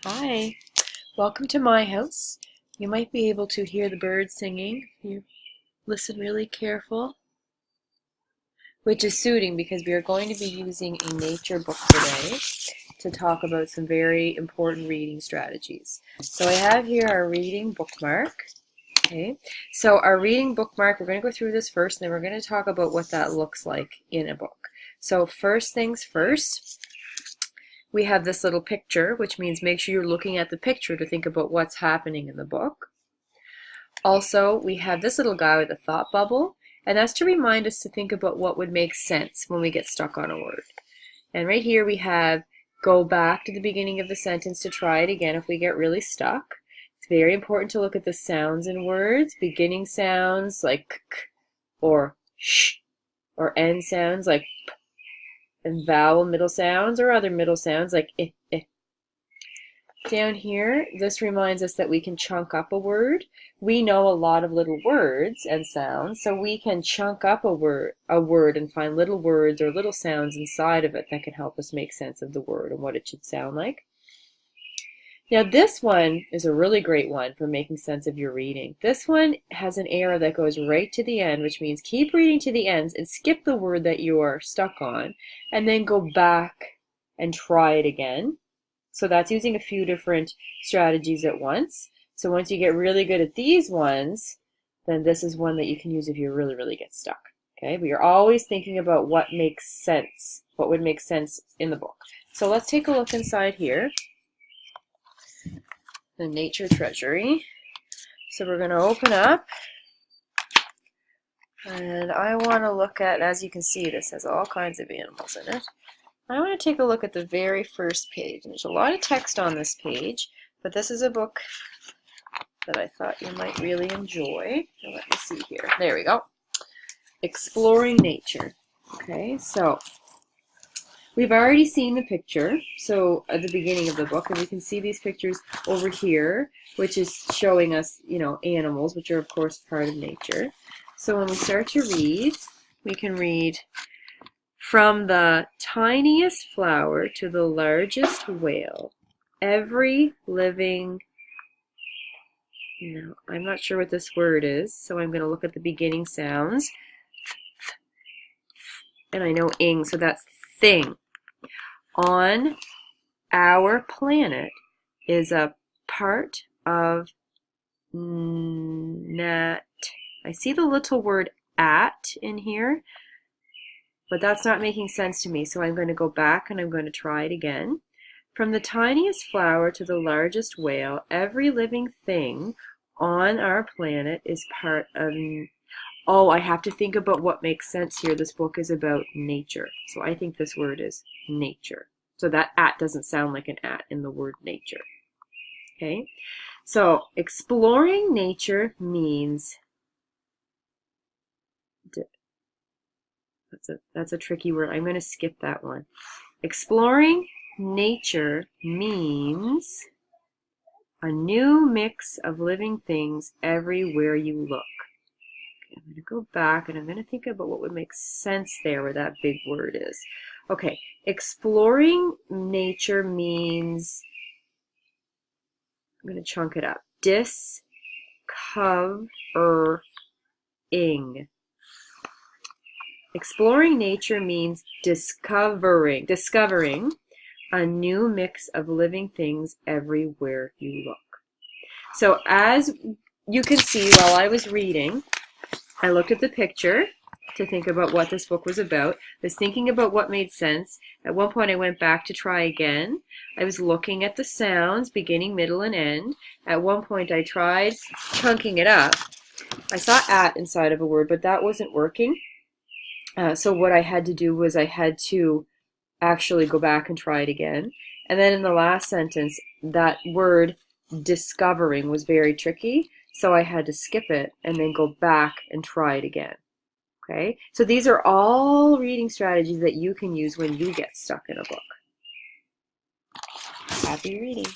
Hi, welcome to my house. You might be able to hear the birds singing if you listen really careful, which is suiting because we are going to be using a nature book today to talk about some very important reading strategies. So I have here our reading bookmark. Okay, so our reading bookmark, we're going to go through this first, and then we're going to talk about what that looks like in a book. So first things first, we have this little picture, which means make sure you're looking at the picture to think about what's happening in the book. Also, we have this little guy with a thought bubble, and that's to remind us to think about what would make sense when we get stuck on a word. And right here we have go back to the beginning of the sentence to try it again if we get really stuck. It's very important to look at the sounds in words, beginning sounds like k or sh, or end sounds like p, and vowel middle sounds or other middle sounds like I, I. Down here, this reminds us that we can chunk up a word. We know a lot of little words and sounds, so we can chunk up a word and find little words or little sounds inside of it that can help us make sense of the word and what it should sound like. Now this one is a really great one for making sense of your reading. This one has an arrow that goes right to the end, which means keep reading to the ends and skip the word that you are stuck on, and then go back and try it again. So that's using a few different strategies at once. So once you get really good at these ones, then this is one that you can use if you really, really get stuck. Okay, but you're always thinking about what makes sense, what would make sense in the book. So let's take a look inside here. The Nature Treasury. So we're going to open up, and I want to look at, as you can see, this has all kinds of animals in it. I want to take a look at the very first page. There's a lot of text on this page, but this is a book that I thought you might really enjoy. Now let me see here. There we go. Exploring Nature. Okay, so we've already seen the picture, so at the beginning of the book, and we can see these pictures over here, which is showing us, animals, which are of course part of nature. So when we start to read, we can read from the tiniest flower to the largest whale, every living, I'm not sure what this word is, so I'm going to look at the beginning sounds. And I know ing, so that's thing. On our planet is a part of nat. I see the little word at in here, but that's not making sense to me, so I'm going to go back and I'm going to try it again. From the tiniest flower to the largest whale, every living thing on our planet is part of... Oh, I have to think about what makes sense here. This book is about nature, so I think this word is nature. So that at doesn't sound like an at in the word nature. Okay, so exploring nature means... That's a tricky word. I'm going to skip that one. Exploring nature means a new mix of living things everywhere you look. Okay, I'm going to go back and I'm going to think about what would make sense there where that big word is. Okay, exploring nature means, I'm going to chunk it up, discovering. Exploring nature means discovering a new mix of living things everywhere you look. So as you can see, while I was reading, I looked at the picture to think about what this book was about. I was thinking about what made sense. At one point I went back to try again. I was looking at the sounds, beginning, middle, and end. At one point I tried chunking it up. I saw at inside of a word, but that wasn't working. So what I had to do was I had to actually go back and try it again. And then in the last sentence, that word discovering was very tricky, so I had to skip it and then go back and try it again. Okay, so these are all reading strategies that you can use when you get stuck in a book. Happy reading.